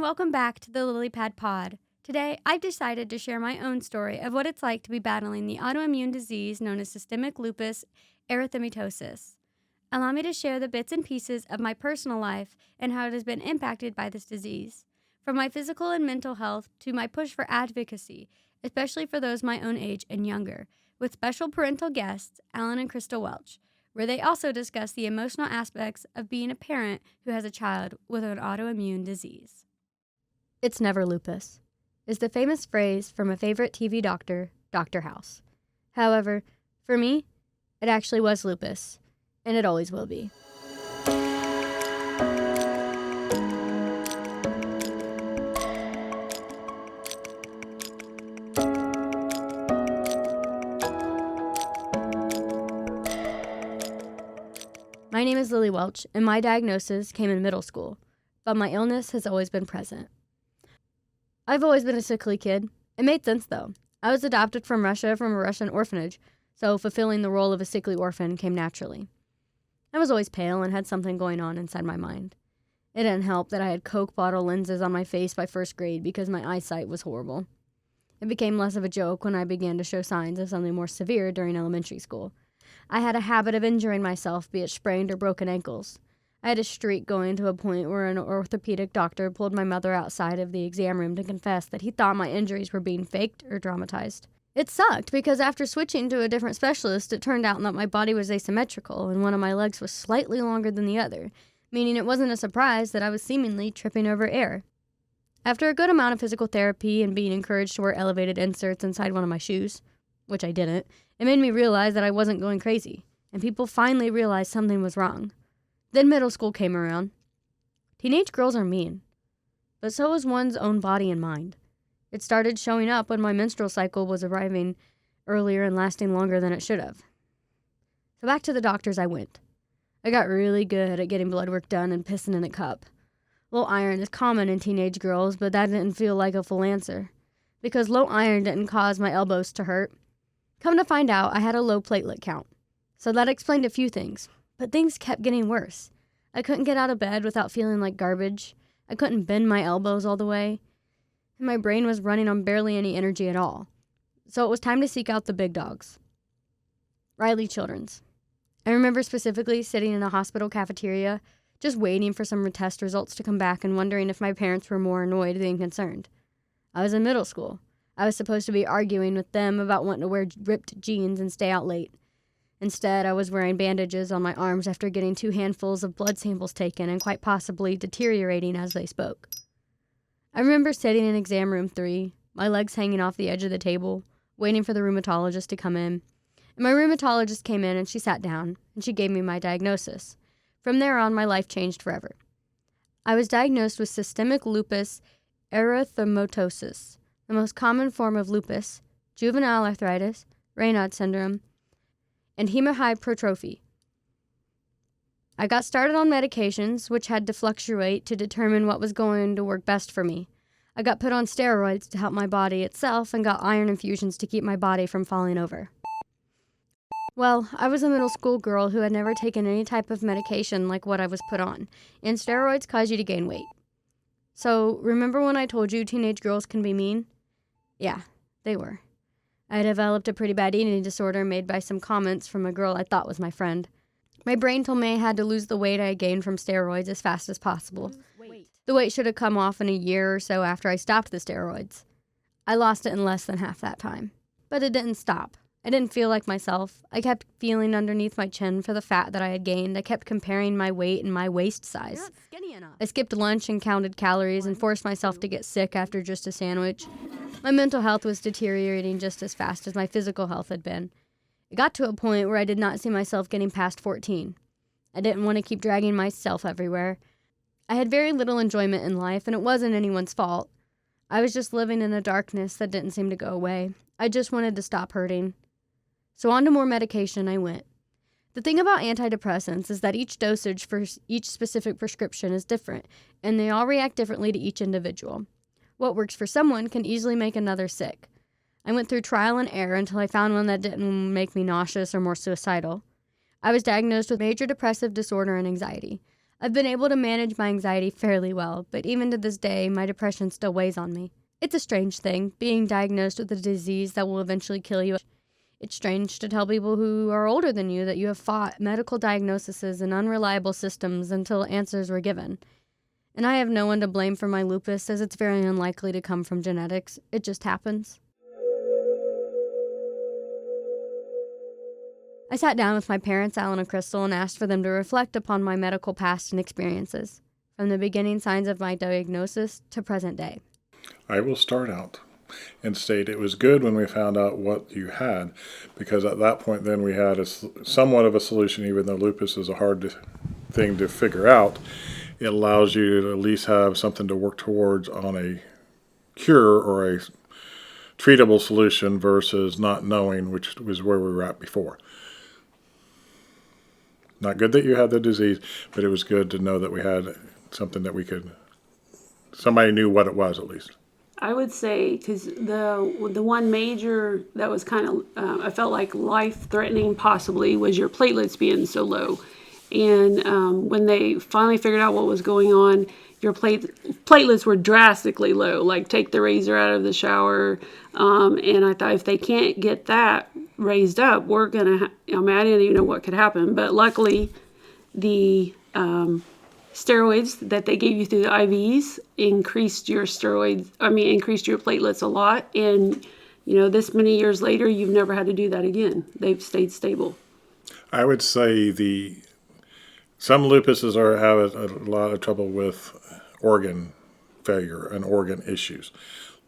and welcome back to the Lily Pad Pod. Today, I've decided to share my own story of what it's like to be battling the autoimmune disease known as systemic lupus erythematosus. Allow me to share the bits and pieces of my personal life and how it has been impacted by this disease, from my physical and mental health to my push for advocacy, especially for those my own age and younger, with special parental guests, Alan and Crystal Welch, where they also discuss the emotional aspects of being a parent who has a child with an autoimmune disease. It's never lupus, is the famous phrase from a favorite TV doctor, Dr. House. However, for me, it actually was lupus, and it always will be. My name is Lily Welch, and my diagnosis came in middle school, but my illness has always been present. I've always been a sickly kid. It made sense, though. I was adopted from Russia from a Russian orphanage, so fulfilling the role of a sickly orphan came naturally. I was always pale and had something going on inside my mind. It didn't help that I had Coke bottle lenses on my face by first grade because my eyesight was horrible. It became less of a joke when I began to show signs of something more severe during elementary school. I had a habit of injuring myself, be it sprained or broken ankles. I had a streak going to a point where an orthopedic doctor pulled my mother outside of the exam room to confess that he thought my injuries were being faked or dramatized. It sucked because after switching to a different specialist, it turned out that my body was asymmetrical and one of my legs was slightly longer than the other, meaning it wasn't a surprise that I was seemingly tripping over air. After a good amount of physical therapy and being encouraged to wear elevated inserts inside one of my shoes, which I didn't, it made me realize that I wasn't going crazy, and people finally realized something was wrong. Then middle school came around. Teenage girls are mean, but so is one's own body and mind. It started showing up when my menstrual cycle was arriving earlier and lasting longer than it should have. So back to the doctors I went. I got really good at getting blood work done and pissing in a cup. Low iron is common in teenage girls, but that didn't feel like a full answer, because low iron didn't cause my elbows to hurt. Come to find out, I had a low platelet count. So that explained a few things, but things kept getting worse. I couldn't get out of bed without feeling like garbage. I couldn't bend my elbows all the way. And my brain was running on barely any energy at all. So it was time to seek out the big dogs. Riley Children's. I remember specifically sitting in a hospital cafeteria, just waiting for some test results to come back and wondering if my parents were more annoyed than concerned. I was in middle school. I was supposed to be arguing with them about wanting to wear ripped jeans and stay out late. Instead, I was wearing bandages on my arms after getting 2 handfuls of blood samples taken and quite possibly deteriorating as they spoke. I remember sitting in exam room 3, my legs hanging off the edge of the table, waiting for the rheumatologist to come in. And my rheumatologist came in and she sat down, and she gave me my diagnosis. From there on, my life changed forever. I was diagnosed with systemic lupus erythematosus, the most common form of lupus, juvenile arthritis, Raynaud syndrome, and hemorrhagic. I got started on medications, which had to fluctuate to determine what was going to work best for me. I got put on steroids to help my body itself and got iron infusions to keep my body from falling over. Well, I was a middle school girl who had never taken any type of medication like what I was put on, and steroids cause you to gain weight. So, remember when I told you teenage girls can be mean? Yeah, they were. I developed a pretty bad eating disorder made by some comments from a girl I thought was my friend. My brain told me I had to lose the weight I gained from steroids as fast as possible. The weight should have come off in a year or so after I stopped the steroids. I lost it in less than half that time. But it didn't stop. I didn't feel like myself. I kept feeling underneath my chin for the fat that I had gained. I kept comparing my weight and my waist size. You're not skinny enough. I skipped lunch and counted calories and forced myself to get sick after just a sandwich. My mental health was deteriorating just as fast as my physical health had been. It got to a point where I did not see myself getting past 14. I didn't want to keep dragging myself everywhere. I had very little enjoyment in life, and it wasn't anyone's fault. I was just living in a darkness that didn't seem to go away. I just wanted to stop hurting. So on to more medication I went. The thing about antidepressants is that each dosage for each specific prescription is different, and they all react differently to each individual. What works for someone can easily make another sick. I went through trial and error until I found one that didn't make me nauseous or more suicidal. I was diagnosed with major depressive disorder and anxiety. I've been able to manage my anxiety fairly well, but even to this day, my depression still weighs on me. It's a strange thing, being diagnosed with a disease that will eventually kill you. It's strange to tell people who are older than you that you have fought medical diagnoses and unreliable systems until answers were given. And I have no one to blame for my lupus, as it's very unlikely to come from genetics. It just happens. I sat down with my parents, Alan and Crystal, and asked for them to reflect upon my medical past and experiences, from the beginning signs of my diagnosis to present day. I will start out and state it was good when we found out what you had, because at that point then we had somewhat of a solution. Even though lupus is a hard thing to figure out, it allows you to at least have something to work towards on a cure or a treatable solution versus not knowing, which was where we were at before. Not good that you had the disease, but it was good to know that we had something that somebody knew what it was at least. I would say, because the one major that was kind of, I felt like life-threatening possibly, was your platelets being so low. And when they finally figured out what was going on, your platelets were drastically low. Like, take the razor out of the shower. And I thought, if they can't get that raised up, we're going to, I didn't even know what could happen. But luckily, the steroids that they gave you through the IVs increased your platelets a lot. And, this many years later, you've never had to do that again. They've stayed stable. I would say some lupuses have a lot of trouble with organ failure and organ issues.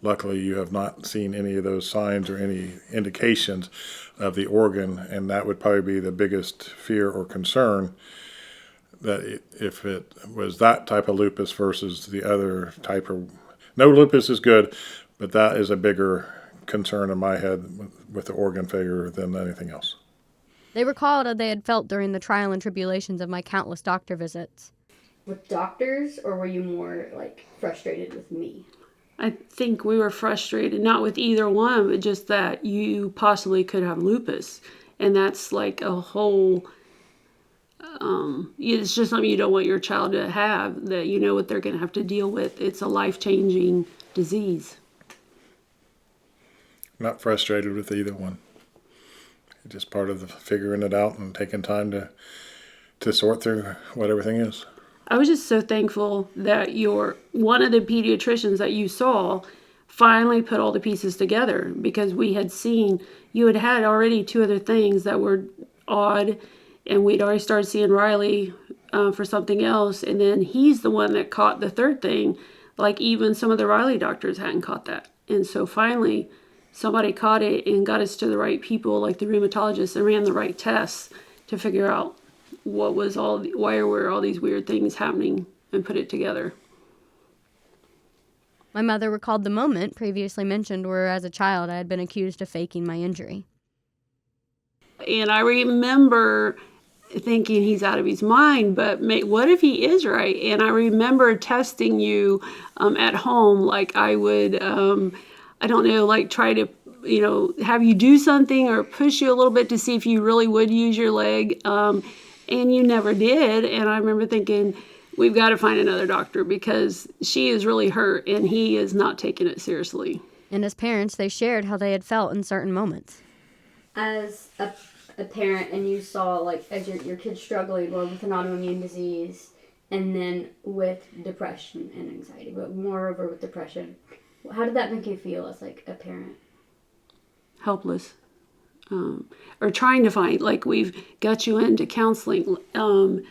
Luckily, you have not seen any of those signs or any indications of the organ, and that would probably be the biggest fear or concern, that if it was that type of lupus versus the other type of... No lupus is good, but that is a bigger concern in my head with the organ failure than anything else. They recalled how they had felt during the trial and tribulations of my countless doctor visits. With doctors, or were you more, frustrated with me? I think we were frustrated, not with either one, but just that you possibly could have lupus. And that's like a whole... it's just something you don't want your child to have, that you know what they're going to have to deal with. It's a life-changing disease. Not frustrated with either one. Just part of the figuring it out and taking time to sort through what everything is. I was just so thankful that one of the pediatricians that you saw finally put all the pieces together, because we had seen, you had already 2 other things that were odd, and we'd already started seeing Riley for something else, and then he's the one that caught the 3rd thing. Like, even some of the Riley doctors hadn't caught that. And so finally, somebody caught it and got us to the right people, like the rheumatologist, and ran the right tests to figure out why were all these weird things happening, and put it together. My mother recalled the moment previously mentioned where, as a child, I had been accused of faking my injury. And I remember thinking, he's out of his mind, but what if he is right? And I remember testing you at home. Like, I would, try to, have you do something or push you a little bit to see if you really would use your leg. And you never did. And I remember thinking, we've got to find another doctor, because she is really hurt and he is not taking it seriously. And as parents, they shared how they had felt in certain moments. As a parent, and you saw, as your kid struggling with an autoimmune disease, and then with depression and anxiety, but moreover with depression, how did that make you feel as, a parent? Helpless. Or trying to find, we've got you into counseling, and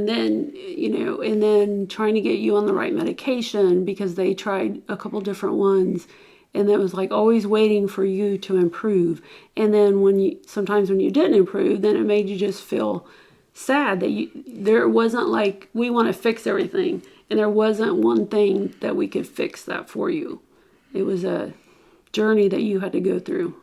then trying to get you on the right medication, because they tried a couple different ones, and it was always waiting for you to improve. And then sometimes when you didn't improve, then it made you just feel sad that there wasn't we want to fix everything, and there wasn't one thing that we could fix that for you. It was a journey that you had to go through.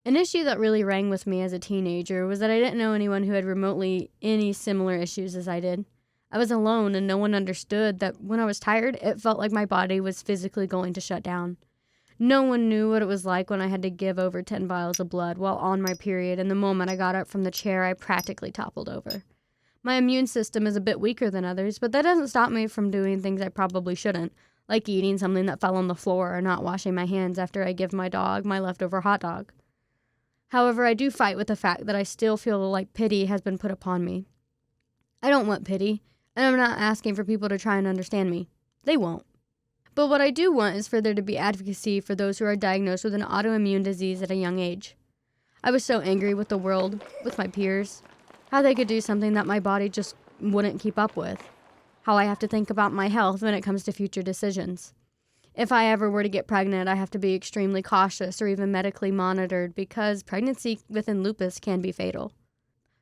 An issue that really rang with me as a teenager was that I didn't know anyone who had remotely any similar issues as I did. I was alone, and no one understood that when I was tired, it felt like my body was physically going to shut down. No one knew what it was like when I had to give over 10 vials of blood while on my period, and the moment I got up from the chair, I practically toppled over. My immune system is a bit weaker than others, but that doesn't stop me from doing things I probably shouldn't, like eating something that fell on the floor or not washing my hands after I give my dog my leftover hot dog. However, I do fight with the fact that I still feel like pity has been put upon me. I don't want pity, and I'm not asking for people to try and understand me. They won't. But what I do want is for there to be advocacy for those who are diagnosed with an autoimmune disease at a young age. I was so angry with the world, with my peers, how they could do something that my body just wouldn't keep up with, how I have to think about my health when it comes to future decisions. If I ever were to get pregnant, I have to be extremely cautious or even medically monitored because pregnancy within lupus can be fatal.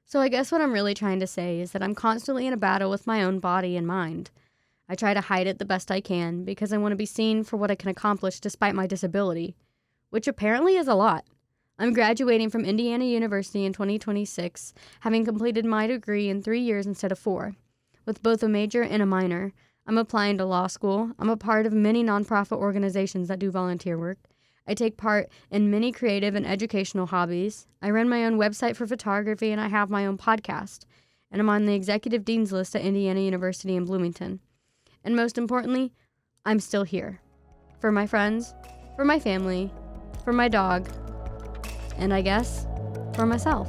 So I guess what I'm really trying to say is that I'm constantly in a battle with my own body and mind. I try to hide it the best I can because I want to be seen for what I can accomplish despite my disability, which apparently is a lot. I'm graduating from Indiana University in 2026, having completed my degree in 3 years instead of 4, with both a major and a minor. I'm applying to law school. I'm a part of many nonprofit organizations that do volunteer work. I take part in many creative and educational hobbies. I run my own website for photography, and I have my own podcast. And I'm on the executive dean's list at Indiana University in Bloomington. And most importantly, I'm still here. For my friends, for my family, for my dog, and I guess, for myself.